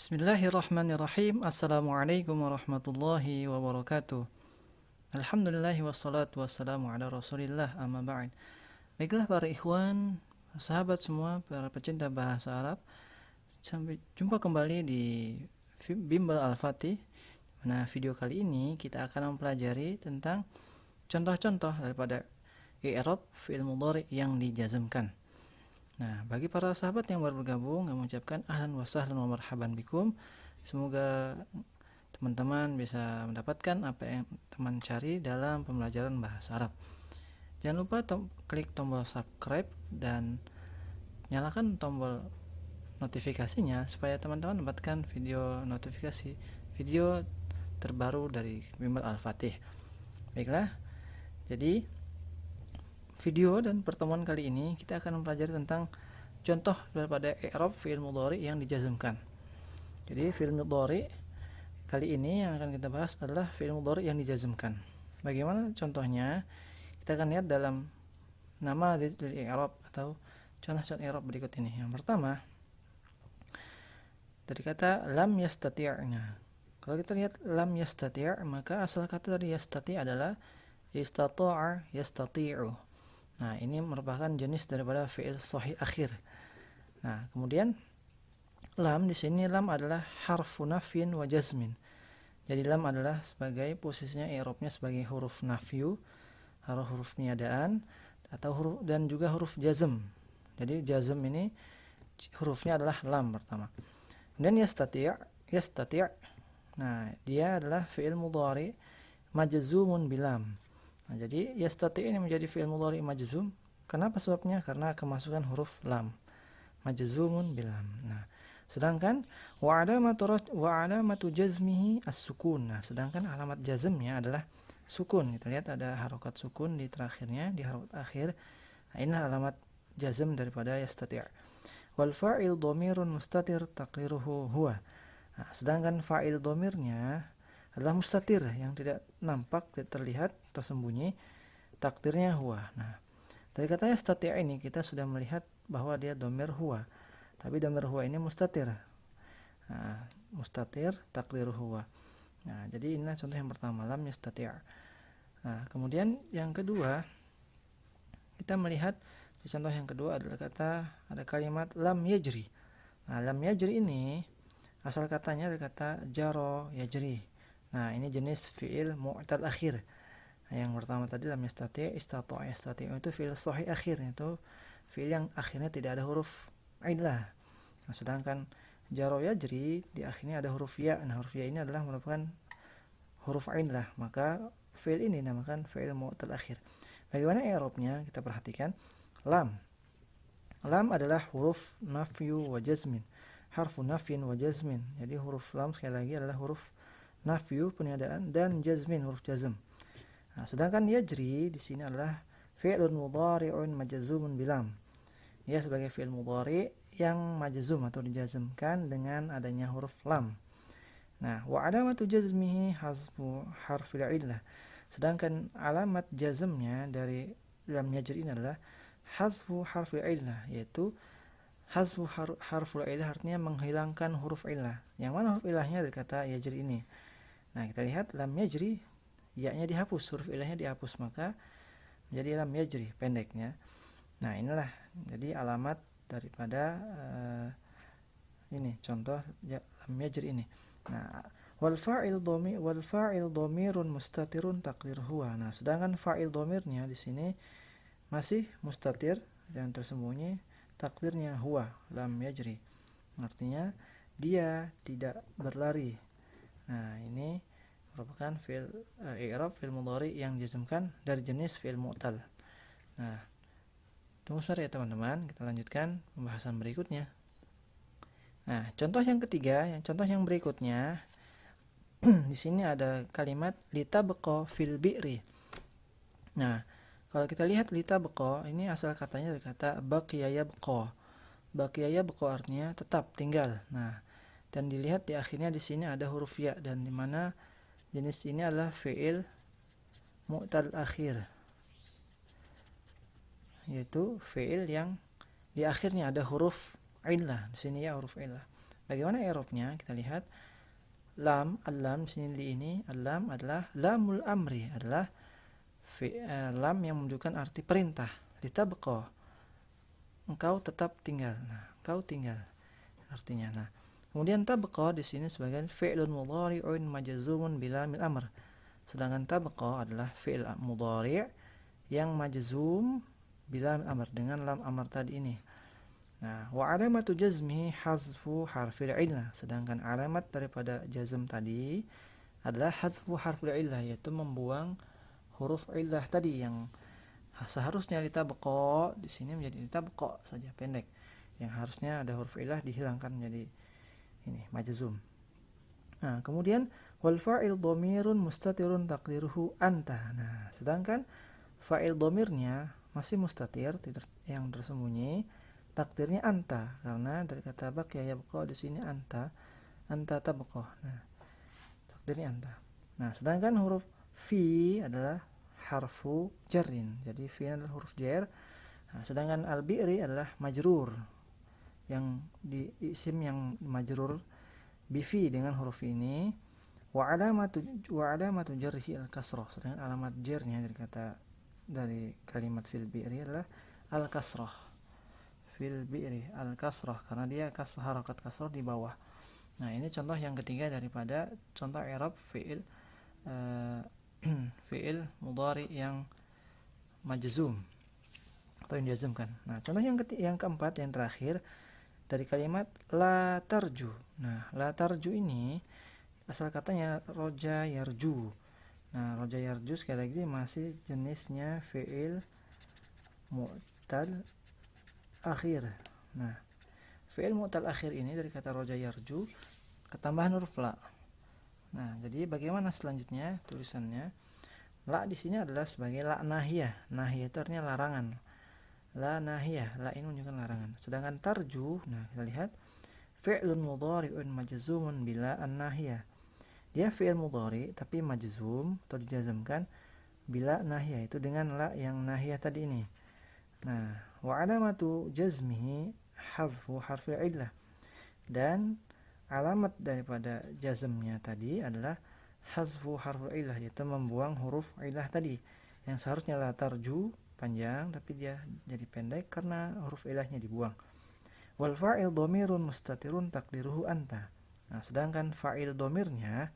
Bismillahirrahmanirrahim. Assalamualaikum warahmatullahi wabarakatuh. Alhamdulillahi wassalatu wassalamu ala rasulillah amma ba'd. Baiklah para ikhwan, sahabat semua, para pecinta bahasa Arab, sampai jumpa kembali di Bimbel Al-Fatih. Nah, video kali ini kita akan mempelajari tentang contoh-contoh daripada i'rab fi'il mudhari yang dijazmkan. Nah, bagi para sahabat yang baru bergabung, kami mengucapkan ahlan wa sahlan wa marhaban bikum. Semoga teman-teman bisa mendapatkan apa yang teman cari dalam pembelajaran bahasa Arab. Jangan lupa klik tombol subscribe dan nyalakan tombol notifikasinya supaya teman-teman mendapatkan notifikasi video terbaru dari Bimbel Al-Fatih. Baiklah, jadi video dan pertemuan kali ini kita akan mempelajari tentang contoh daripada i'rab fi'il mudhari yang dijazmkan. Jadi fi'il mudhari kali ini yang akan kita bahas adalah fi'il mudhari yang dijazmkan. Bagaimana contohnya? Kita akan lihat dalam nama dari i'rab atau contoh-contoh i'rab berikut ini. Yang pertama, dari kata lam yastati'na. Kalau kita lihat lam yastati', maka asal kata dari yastati' adalah istata'a yastati'u. Nah, ini merupakan jenis daripada fi'il sahih akhir. Nah, kemudian lam di sini lam adalah harfu nafyin wa jazmin. Jadi lam adalah sebagai posisinya i'rabnya sebagai huruf nafyu, huruf niadaan atau huruf dan juga huruf jazm. Jadi jazm ini hurufnya adalah lam pertama. Kemudian yastati'. Nah, dia adalah fi'il mudhari majzumun bilam. Nah, jadi yastati ini menjadi fi'il mudhari majzum. Kenapa sebabnya? Karena kemasukan huruf lam. Majzumun bilam. Nah, sedangkan wa alamatu jazmihi as-sukun. Nah, sedangkan alamat jazmnya adalah sukun. Kita lihat ada harokat sukun di terakhirnya, di harokat akhir. Nah, inilah alamat jazm daripada yastati'. Wal fa'il dhamirun mustatir taqdiruhu huwa. Nah, sedangkan fa'il dhamirnya adalah mustatir yang tidak nampak, tidak terlihat, tersembunyi, takdirnya huwa. Nah, dari kata yastati' ini kita sudah melihat bahwa dia dhamir huwa, tapi dhamir huwa ini mustatir. Nah, mustatir takdir huwa. Nah, jadi inilah contoh yang pertama, lam yastati'. Nah, kemudian yang kedua, kita melihat di contoh yang kedua adalah ada kalimat lam yajri. Nah, lam yajri ini asal katanya dari kata jaro yajri. Nah, ini jenis fi'il mu'tal akhir. Nah, yang pertama tadi lam yastati', istata'a yastati', itu fi'il sahih akhir, itu fi'il yang akhirnya tidak ada huruf illah. Nah, sedangkan jaro yajri di akhirnya ada huruf ya. Nah, huruf ya ini adalah merupakan huruf illah, maka fi'il ini dinamakan fi'il mu'tal akhir. Bagaimana i'rabnya? Kita perhatikan. Lam adalah huruf nafyu wa jazmin, harfu nafyin wa jazmin. Jadi huruf lam sekali lagi adalah huruf nafyu peniadaan dan jazmin huruf jazm. Nah, sedangkan yajri di sini adalah fi'lun mudhari'un majzumun bilam. Dia sebagai fi'il mudhari yang majzum atau dijazmkan dengan adanya huruf lam. Nah, wa alamatu jazmihi hasbu harfil illah. Sedangkan alamat jazmnya dari lam yajri ini adalah hasbu harfil illah, yaitu hasbu harful illah artinya menghilangkan huruf illah. Yang mana huruf illahnya dari kata yajri ini? Nah, kita lihat lam yajri, ya-nya dihapus, huruf ilahnya dihapus, maka menjadi lam yajri pendeknya. Nah, inilah jadi alamat daripada ini contoh lam yajri ini. Nah, wal fa'il dhamirun mustatirun taqdir huwa. Nah, sedangkan fa'il dhamirnya di sini masih mustatir dan tersembunyi, takdirnya huwa, lam yajri. Artinya dia tidak berlari. Nah, ini merupakan fi'il i'rab fi'il mudhari yang dijazmkan dari jenis fi'il mu'tal. Nah, tunggu sebentar ya teman-teman, kita lanjutkan pembahasan berikutnya. Nah, contoh yang ketiga, contoh yang berikutnya di sini ada kalimat litabqa fil bi'ri. Nah, kalau kita lihat litabqa ini asal katanya dari kata baqiya yabqa. Baqiya yabqa artinya tetap, tinggal. Nah, dan dilihat di akhirnya di sini ada huruf ya, dan di mana jenis ini adalah fi'il mu'tal akhir, yaitu fi'il yang di akhirnya ada huruf illah. Di sini ya huruf illah. Bagaimana i'rabnya? Kita lihat lam, al-lam sini ini al-lam adalah lamul amri, adalah lam yang menunjukkan arti perintah. Litabqa, engkau tetap tinggal. Nah, engkau tinggal artinya. Nah, kemudian tabqa di sini sebagai fi'lun mudhari'un majzumun bilamil amr. Sedangkan tabqa adalah fi'il mudhari' yang majzum bilamil amr, dengan lam amr tadi ini. Nah, wa alamatu jazmihi hazfu harfil illah. Sedangkan alamat daripada jazm tadi adalah hazfu harfil illah, yaitu membuang huruf illah tadi yang seharusnya litabqa di sini menjadi litabqa saja, pendek. Yang harusnya ada huruf illah dihilangkan menjadi ini majzum. Nah, kemudian wal fa'il dhamirun mustatirun taqdiruhu anta. Nah, sedangkan fa'il dhamirnya masih mustatir, yang tersembunyi, takdirnya anta, karena dari kata baqiya yabqa di sini anta tabqa. Nah, takdirnya anta. Nah, sedangkan huruf fi adalah harfu jarrin, jadi fi adalah huruf jar. Nah, sedangkan al-bi'ri adalah majrur, yang di isim yang majrur bi fi dengan huruf ini. Wa alamatu jarhi al-kasrah. Sedangkan alamat jarnya dari kalimat fil bi'ri adalah al-kasrah. Fil bi'ri al-kasrah, karena dia harakat kasrah di bawah. Nah, ini contoh yang ketiga daripada contoh i'rab fi'il fi'il mudhari yang majzum atau yang dijazmkan. Nah, contoh yang keempat, yang terakhir, dari kalimat la tarju. Nah, la tarju ini asal katanya roja yarju. Nah, roja yarju sekali lagi masih jenisnya fi'il mu'tal akhir. Nah, fi'il mu'tal akhir ini dari kata roja yarju ketambahan huruf la. Nah, jadi bagaimana selanjutnya tulisannya? La di sini adalah sebagai la nahiyah. Nahiyah itu artinya larangan. La nahiyah, la ini menunjukkan larangan. Sedangkan tarju, nah kita lihat fi'lun mudhari'un majzumun bila an-nahiyah. Dia fi'il mudhari tapi majzum atau dijazmkan bila nahiyah, itu dengan la yang nahiyah tadi ini. Nah, wa alamatu jazmihi hadfu harfil illah. Dan alamat daripada jazmnya tadi adalah hazfu harful illah, yaitu membuang huruf illah tadi, yang seharusnya la tarju panjang tapi dia jadi pendek karena huruf ilahnya dibuang. Wal fa'il dhamirun mustatirun taqdiruhu anta. Nah, sedangkan fa'il dhamirnya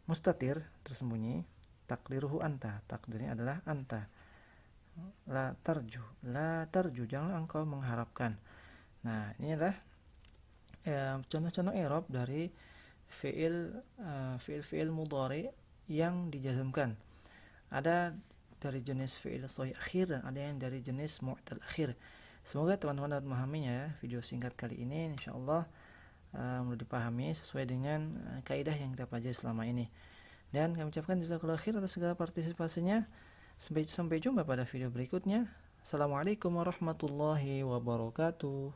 mustatir, tersembunyi, taqdiruhu anta, takdirnya adalah anta. La tarju, jangan engkau mengharapkan. Nah, inilah contoh-contoh i'rab dari fi'il mudhari yang dijazmkan. Ada dari jenis fi'il sahih akhir dan ada yang dari jenis mu'tal akhir. Semoga teman-teman dapat memahaminya. Video singkat kali ini insyaallah mudah dipahami sesuai dengan kaidah yang kita pelajari selama ini. Dan kami ucapkan jazakallahu khair atas segala partisipasinya. Sampai jumpa pada video berikutnya. Assalamualaikum warahmatullahi wabarakatuh.